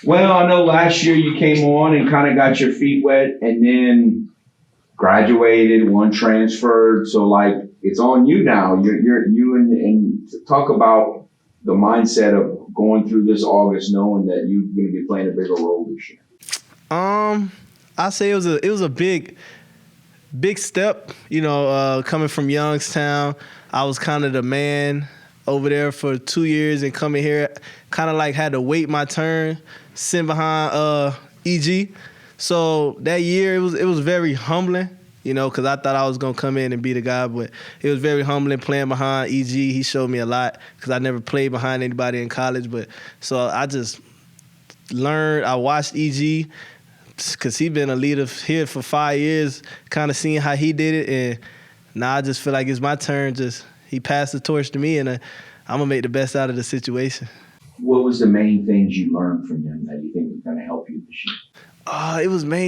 Well, I know last year you came on and kind of got your feet wet, and then graduated, one transferred. So like it's on you now. You and talk about the mindset of going through this August, knowing that you're going to be playing a bigger role this year. I say it was a big step. Coming from Youngstown, I was kind of the man over there for 2 years, and coming here, kind of like had to wait my turn, sitting behind EG. So that year it was very humbling, because I thought I was gonna come in and be the guy, but it was very humbling playing behind EG. He showed me a lot because I never played behind anybody in college, but so I just learned. I watched EG because he been a leader here for 5 years, kind of seeing how he did it, and now I just feel like it's my turn. Just he passed the torch to me, and I'm gonna make the best out of the situation. What was the main things you learned from him that you think was going to help you this year?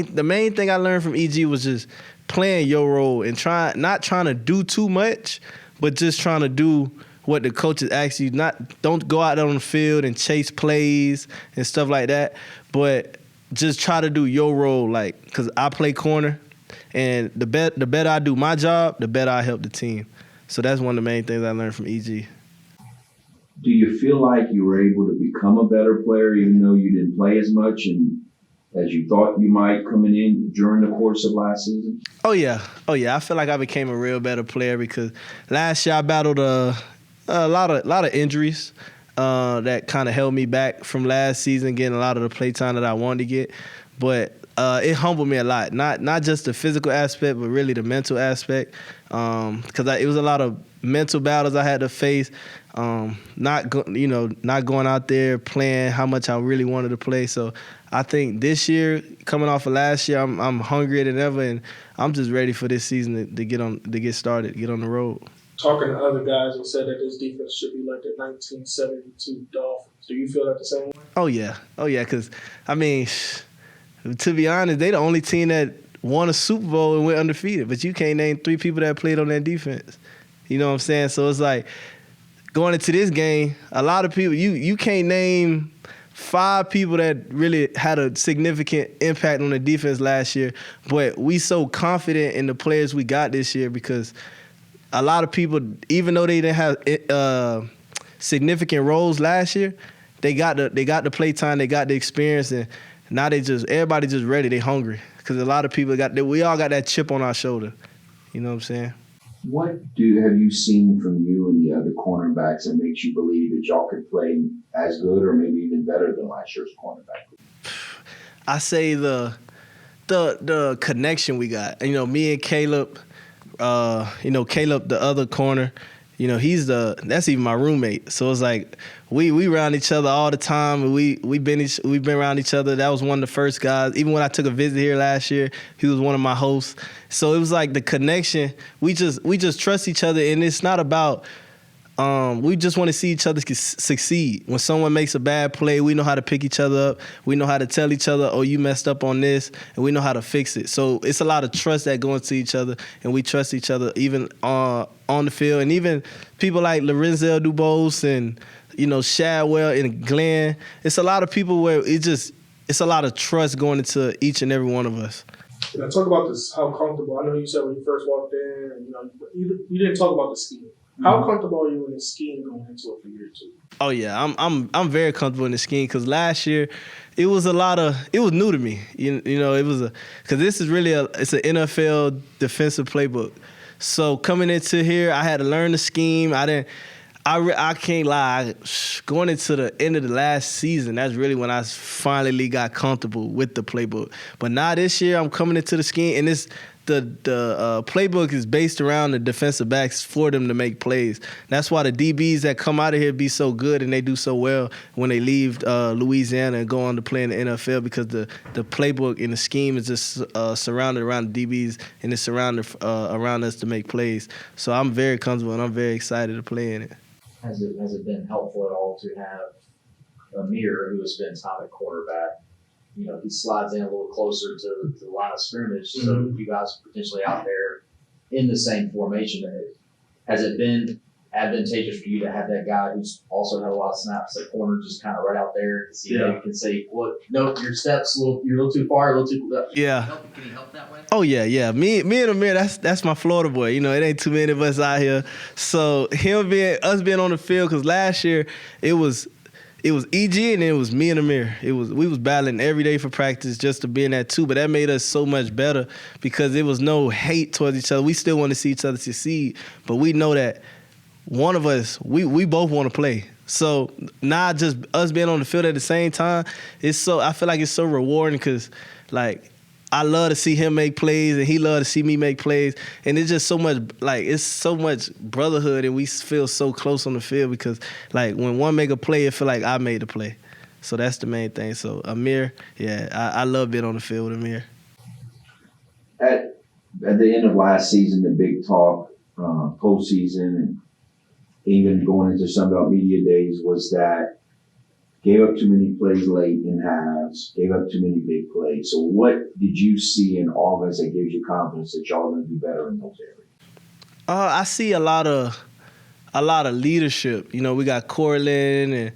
The main thing I learned from EG was just playing your role and not trying to do too much, but just trying to do what the coaches ask you. Don't go out on the field and chase plays and stuff like that, but just try to do your role. Like, because I play corner, and the better I do my job, the better I help the team. So that's one of the main things I learned from EG. Do you feel like you were able to become a better player even though you didn't play as much and as you thought you might coming in during the course of last season? Oh yeah. I feel like I became a real better player because last year I battled a lot of injuries that kind of held me back from last season getting a lot of the play time that I wanted to get. But it humbled me a lot, not just the physical aspect, but really the mental aspect. Because it was a lot of mental battles I had to face. Not going out there playing how much I really wanted to play. So I think this year, coming off of last year, I'm hungrier than ever, and I'm just ready for this season to get started, get on the road. Talking to other guys who said that this defense should be like the 1972 Dolphins. Do you feel that the same way? Oh yeah, because I mean, to be honest, they the only team that won a Super Bowl and went undefeated. But you can't name 3 people that played on that defense. You know what I'm saying? So it's like going into this game, a lot of people you can't name 5 people that really had a significant impact on the defense last year. But we so confident in the players we got this year because a lot of people, even though they didn't have significant roles last year, they got the play time, they got the experience, and now everybody just ready. They hungry because a lot of people we all got that chip on our shoulder. You know what I'm saying? What have you seen from you and the other cornerbacks that makes you believe that y'all could play as good or maybe even better than last year's cornerback? I say the connection we got. Me and Caleb. Caleb, the other corner, that's even my roommate. So it's like we around each other all the time, and we've been around each other. That was one of the first guys. Even when I took a visit here last year, he was one of my hosts. So it was like the connection. We just trust each other, and it's not about. We just want to see each other succeed. When someone makes a bad play, we know how to pick each other up. We know how to tell each other, oh, you messed up on this, and we know how to fix it. So it's a lot of trust that goes into each other, and we trust each other even on the field. And even people like Lorenzo Dubose and, Shadwell and Glenn, it's a lot of people where it's a lot of trust going into each and every one of us. Can I talk about this, how comfortable? I know you said when you first walked in, you didn't talk about the scheme. How comfortable are you in the scheme going into it for year 2? Oh yeah, I'm very comfortable in the scheme because last year it was new to me. It was because this is really it's an NFL defensive playbook. So coming into here, I had to learn the scheme. I can't lie. Going into the end of the last season, that's really when I finally got comfortable with the playbook. But now this year, I'm coming into the scheme, and the playbook is based around the defensive backs for them to make plays. That's why the DBs that come out of here be so good and they do so well when they leave Louisiana and go on to play in the NFL because the playbook and the scheme is just surrounded around the DBs and it's surrounded around us to make plays. So I'm very comfortable and I'm very excited to play in it. Has it been helpful at all to have Amir, who has spent time at quarterback? He slides in a little closer to the line of scrimmage, so you guys are potentially out there in the same formation. Has it been advantageous for you to have that guy who's also had a lot of snaps at corner just kind of right out there? So you can say, well, no, your steps, you're a little too far, a little too. Yeah. Can he help that way? Oh yeah. Me and Amir, that's my Florida boy. You know, it ain't too many of us out here. So us being on the field, because last year it was EG and it was me and Amir. We was battling every day for practice just to be in that 2, but that made us so much better because there was no hate towards each other. We still want to see each other succeed, but we know that one of us, we both want to play. So now just us being on the field at the same time, I feel like it's so rewarding because like I love to see him make plays and he love to see me make plays. And it's just so much, like, it's so much brotherhood and we feel so close on the field because, like, when one make a play, it feel like I made the play. So that's the main thing. So Amir, I love being on the field with Amir. At the end of last season, the big talk, postseason, and even going into Sun Belt Media Days was that gave up too many plays late in halves, gave up too many big plays. So what did you see in August that gives you confidence that y'all are going to do better in those areas? I see a lot of leadership. You know, we got Cortland and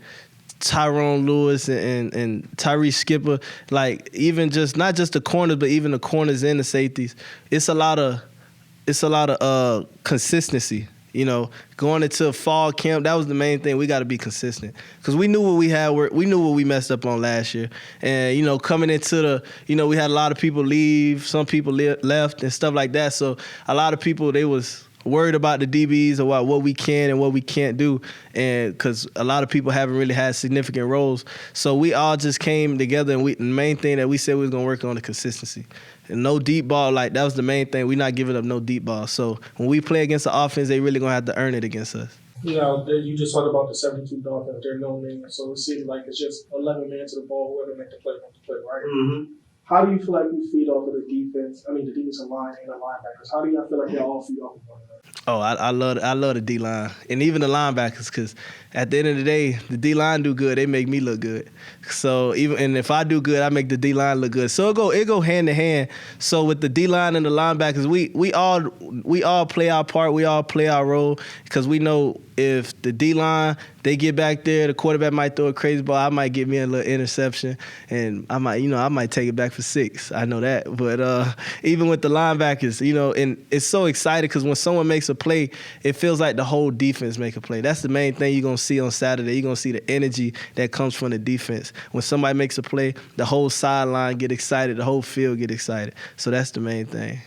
Tyrone Lewis and Tyrese Skipper. Like even just not just the corners, but even the corners and the safeties. It's a lot of consistency. You know, going into fall camp, that was the main thing. We got to be consistent because we knew what we had. We knew what we messed up on last year. And, you know, coming into we had a lot of people leave. Some people left and stuff like that. So a lot of people, they was worried about the DBs, about what we can and what we can't do. And because a lot of people haven't really had significant roles. So we all just came together and the main thing that we said we was going to work on the consistency. And no deep ball, like that was the main thing. We're not giving up no deep ball. So when we play against the offense, they really gonna have to earn it against us. You know, you just talked about the 72 Dolphins. They're no name, so it seems like it's just 11 men to the ball. Whoever make the play, right? Mm-hmm. How do you feel like you feed off of the defense? I mean, the defensive line and the linebackers. How do y'all feel like y'all all feed off of one another? Oh, I love the D-line and even the linebackers because at the end of the day, the D-line do good. They make me look good. So and if I do good, I make the D-line look good. So it go hand in hand. So with the D-line and the linebackers, we all play our part. We all play our role because we know if the D-line, they get back there, the quarterback might throw a crazy ball. I might get me a little interception, and I might take it back for 6. I know that. But even with the linebackers, and it's so exciting because when someone makes a play, it feels like the whole defense make a play. That's the main thing you're going to see on Saturday. You're going to see the energy that comes from the defense. When somebody makes a play, the whole sideline get excited, the whole field get excited. So that's the main thing.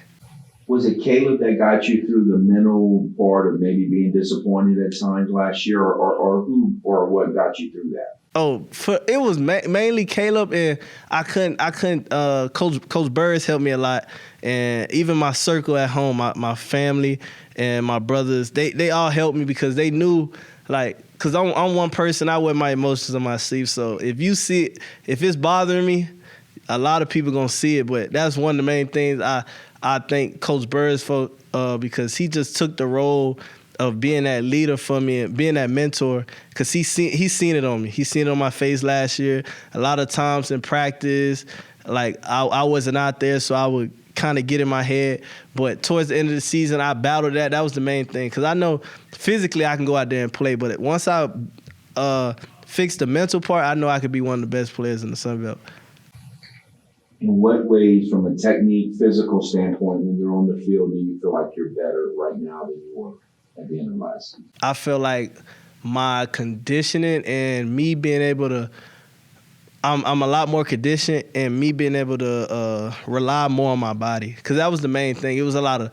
Was it Caleb that got you through the mental part of maybe being disappointed at times last year, or who or what got you through that? Oh, it was mainly Caleb, and I couldn't. Coach Burris helped me a lot, and even my circle at home, my family and my brothers, they all helped me because they knew, because I'm one person, I wear my emotions on my sleeve. So if you see it, if it's bothering me, a lot of people gonna see it. But that's one of the main things I thank Coach Burris for because he just took the role of being that leader for me and being that mentor because he's seen it on me. He's seen it on my face last year. A lot of times in practice, I wasn't out there, so I would kind of get in my head. But towards the end of the season, I battled that. That was the main thing because I know physically I can go out there and play, but once I fix the mental part, I know I could be one of the best players in the Sun Belt. In what ways, from a technique, physical standpoint, when you're on the field, do you feel like you're better right now than you were at the end of last season? I feel like my conditioning and me being able to, I'm a lot more conditioned and me being able to rely more on my body because that was the main thing. It was a lot of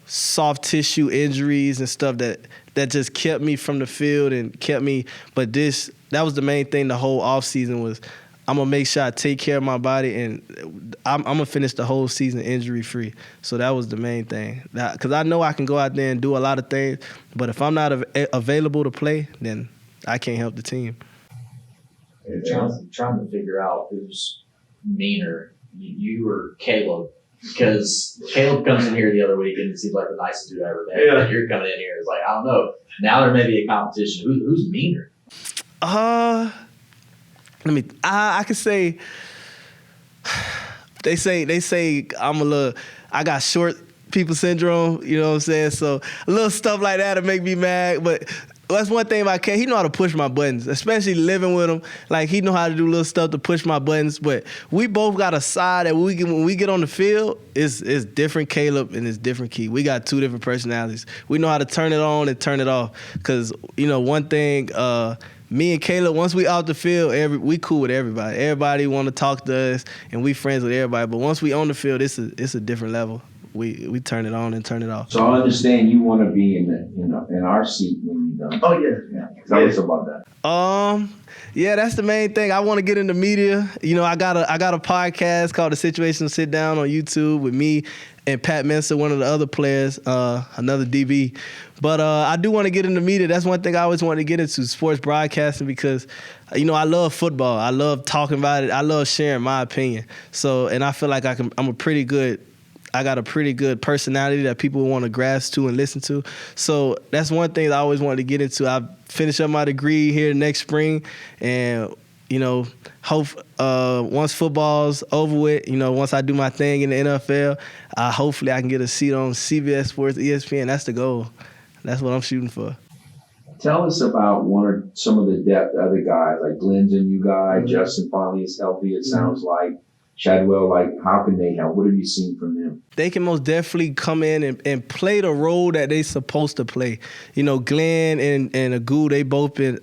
soft tissue injuries and stuff that just kept me from the field and kept me. But that was the main thing the whole offseason was, I'm going to make sure I take care of my body, and I'm going to finish the whole season injury-free. So that was the main thing. Because I know I can go out there and do a lot of things, but if I'm not available to play, then I can't help the team. Trying to figure out who's meaner, you or Caleb, because Caleb comes in here the other week and it seems like the nicest dude I ever met. Yeah. You're coming in here, it's like, I don't know. Now there may be a competition. Who's meaner? I could say, they say I got short people syndrome, you know what I'm saying? So a little stuff like that will make me mad, but that's one thing about K. He know how to push my buttons, especially living with him. Like, he know how to do little stuff to push my buttons. But we both got a side that when we get on the field, it's different Caleb and it's different Key. We got two different personalities. We know how to turn it on and turn it off. Because, one thing, me and Caleb, once we out the field, we cool with everybody. Everybody want to talk to us, and we friends with everybody. But once we on the field, it's a different level. We turn it on and turn it off. So I understand you want to be in our seat when you're done. Oh yeah. Tell us about that. Yeah, that's the main thing. I want to get in the media. I got a podcast called The Situational Sit Down on YouTube with me and Pat Mensa, one of the other players, another DB. But I do want to get in the media. That's one thing I always wanted to get into, sports broadcasting, because I love football. I love talking about it. I love sharing my opinion. So, and I feel like I got a pretty good personality that people want to grasp to and listen to. So that's one thing I always wanted to get into. I finish up my degree here next spring, and hope once football's over with, once I do my thing in the NFL, hopefully I can get a seat on CBS Sports, ESPN. That's the goal. That's what I'm shooting for. Tell us about one or some of the depth other guys, like Glenn's a new guy, Justin finally is healthy, it sounds like. Chadwell, how can they help? What have you seen from them? They can most definitely come in and play the role that they supposed to play. Glenn and Agu, they both been,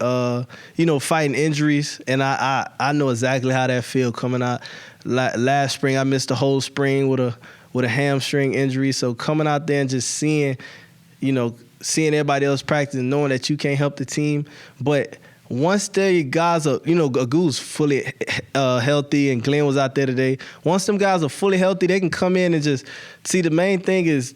fighting injuries, and I know exactly how that feel coming out. Last spring, I missed the whole spring with a hamstring injury. So coming out there and just seeing everybody else practice and knowing that you can't help the team, but once the guys are, Agu's fully healthy and Glenn was out there today. Once them guys are fully healthy, they can come in and just see. The main thing is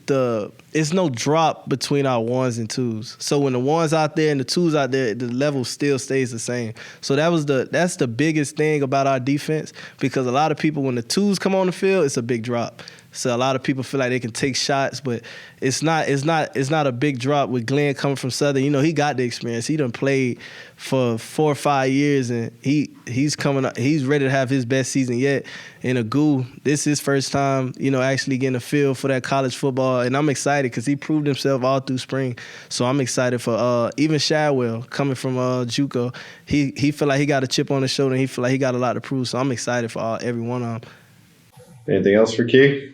it's no drop between our ones and twos. So when the ones out there and the twos out there, the level still stays the same. So that's the biggest thing about our defense, because a lot of people, when the twos come on the field, it's a big drop. So a lot of people feel like they can take shots, but it's not a big drop with Glenn coming from Southern. He got the experience. He done played for 4 or 5 years, and he's coming up. He's ready to have his best season yet. And Agu, this is his first time, actually getting a feel for that college football, and I'm excited because he proved himself all through spring. So I'm excited for even Shadwell coming from JUCO. He feel like he got a chip on his shoulder, and he feel like he got a lot to prove. So I'm excited for every one of them. Anything else for Key?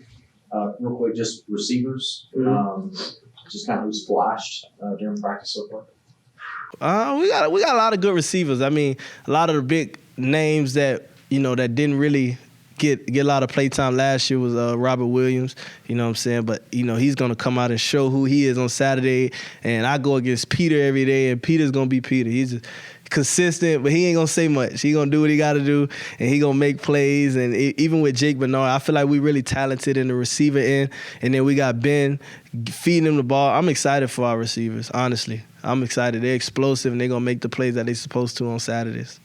Real quick, just receivers. Just kind of who's flashed during practice so far. We got a lot of good receivers. I mean, a lot of the big names that that didn't really get a lot of play time last year was Robert Williams. You know what I'm saying? But he's gonna come out and show who he is on Saturday. And I go against Peter every day, and Peter's gonna be Peter. He's consistent, but he ain't gonna say much. He gonna do what he gotta do, and he gonna make plays. And even with Jake Bernard, I feel like we really talented in the receiver end, and then we got Ben feeding him the ball. I'm excited for our receivers, honestly. I'm excited. They're explosive, and they're gonna make the plays that they're supposed to on Saturdays.